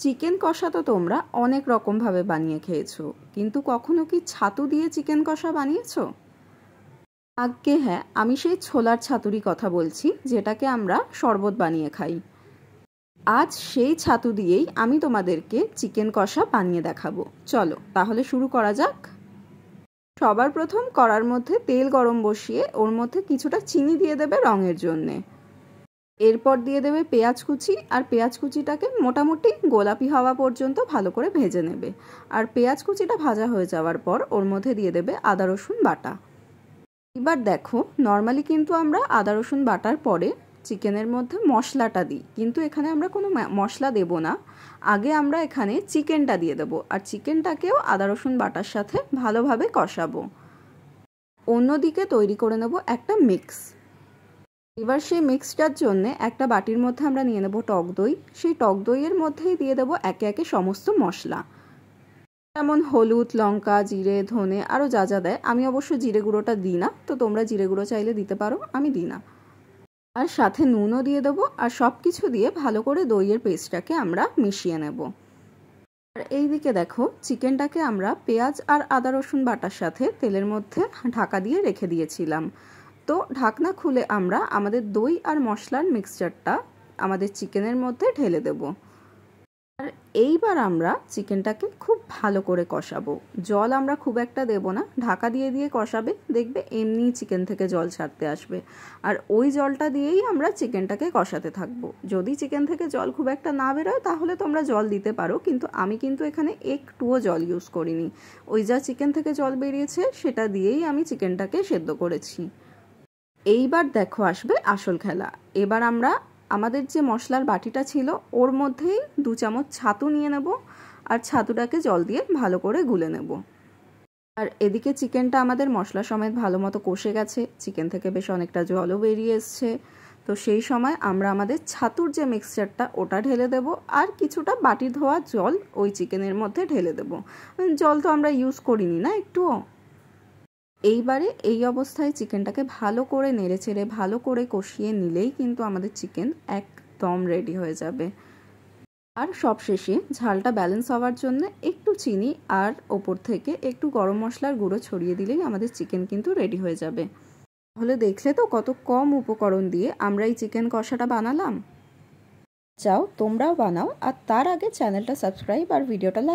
Chicken কষা তো তোমরা অনেক রকমভাবে বানিয়ে খেয়েছো, কিন্তু কখনো কি ছাতু দিয়ে চিকেন কষা বানিয়েছো? আজ্ঞে হ্যাঁ, আমি সেই ছোলার ছাতুরই কথা বলছি, যেটাকে আমরা শরবত বানিয়ে খাই। আজ সেই ছাতু দিয়েই আমি তোমাদেরকে চিকেন কষা বানিয়ে দেখাবো। চলো তাহলে শুরু করা যাক। সবার প্রথম কড়ার মধ্যে তেল গরম বসিয়ে ওর মধ্যে কিছুটা চিনি দিয়ে দেবে রঙের জন্যে। এরপর দিয়ে দেবে পেঁয়াজ কুচি, আর পেঁয়াজ কুচিটাকে মোটামুটি গোলাপি হওয়া পর্যন্ত ভালো করে ভেজে নেবে। আর পেঁয়াজ কুচিটা ভাজা হয়ে যাওয়ার পর ওর মধ্যে দিয়ে দেবে আদা রসুন বাটা। এবার দেখো, নর্মালি কিন্তু আমরা আদা রসুন বাটার পরে চিকেনের মধ্যে মশলাটা দিই, কিন্তু এখানে আমরা কোনো মশলা দেব না। আগে আমরা এখানে চিকেনটা দিয়ে দেবো, আর চিকেনটাকেও আদা রসুন বাটার সাথে ভালোভাবে কষাবো। অন্যদিকে তৈরি করে নেব একটা মিক্স। এবার সেই মিক্সটার জন্য একটা বাটির মধ্যে আমরা নিয়ে নেব টক দই। সেই টক দইয়ের মধ্যেই দিয়ে দেবো একে একে সমস্ত মশলা, যেমন হলুদ, লঙ্কা, জিরে, ধনে, আরও যা যা দেয়। আমি অবশ্য জিরে গুঁড়োটা দিই না, তো তোমরা জিরে গুঁড়ো চাইলে দিতে পারো, আমি দিই না। আর সাথে নুনও দিয়ে দেবো, আর সব কিছু দিয়ে ভালো করে দইয়ের পেস্টটাকে আমরা মিশিয়ে নেব। আর এই দিকে দেখো, চিকেনটাকে আমরা পেঁয়াজ আর আদা রসুন বাটার সাথে তেলের মধ্যে ঢাকা দিয়ে রেখে দিয়েছিলাম। তো ঢাকনা খুলে আমরা আমাদের দই আর মশলার মিক্সচারটা আমাদের চিকেনের মধ্যে ঢেলে দেব। আর এইবার আমরা চিকেনটাকে খুব ভালো করে কষাবো। জল আমরা খুব একটা দেব না, ঢাকা দিয়ে দিয়ে কষাবে, দেখবে এমনিই চিকেন থেকে জল ছাড়তে আসবে। আর ওই জলটা দিয়েই আমরা চিকেনটাকে কষাতে থাকবো। যদি চিকেন থেকে জল খুব একটা না বেরোয় তাহলে তোমরা জল দিতে পারো, কিন্তু আমি কিন্তু এখানে একটুও জল ইউজ করিনি। ওই যা চিকেন থেকে জল বেরিয়েছে সেটা দিয়েই আমি চিকেনটাকে সেদ্ধ করেছি। এইবার দেখো আসবে আসল খেলা। এবার আমরা আমাদের যে মশলার বাটিটা ছিল ওর মধ্যেই 2 চামচ ছাতু নিয়ে নেব, আর ছাতুটাকে জল দিয়ে ভালো করে গুলে নেব। আর এদিকে চিকেনটা আমাদের মশলা সমেত ভালো মতো কষে গেছে, চিকেন থেকে বেশ অনেকটা জলও বেরিয়ে এসছে। তো সেই সময় আমরা আমাদের ছাতুর যে মিক্সচারটা ওটা ঢেলে দেব, আর কিছুটা বাটি ধোয়া জল ওই চিকেনের মধ্যে ঢেলে দেব। জল তো আমরা ইউজ করিনি না একটুও। এইবারে এই অবস্থায় চিকেনটাকে ভালো করে নেড়েচেড়ে ভালো করে কষিয়ে নিলেই কিন্তু আমাদের চিকেন একদম রেডি হয়ে যাবে। আর সবশেষে ঝালটা ব্যালেন্স হওয়ার জন্য একটু চিনি আর ওপর থেকে একটু গরম মশলার গুঁড়ো ছড়িয়ে দিলেই আমাদের চিকেন কিন্তু রেডি হয়ে যাবে। তাহলে দেখলে তো কত কম উপকরণ দিয়ে আমরা এই চিকেন কষাটা বানালাম। চাও তোমরাও বানাও, আর তার আগে চ্যানেলটা সাবস্ক্রাইব আর ভিডিওটা লাইক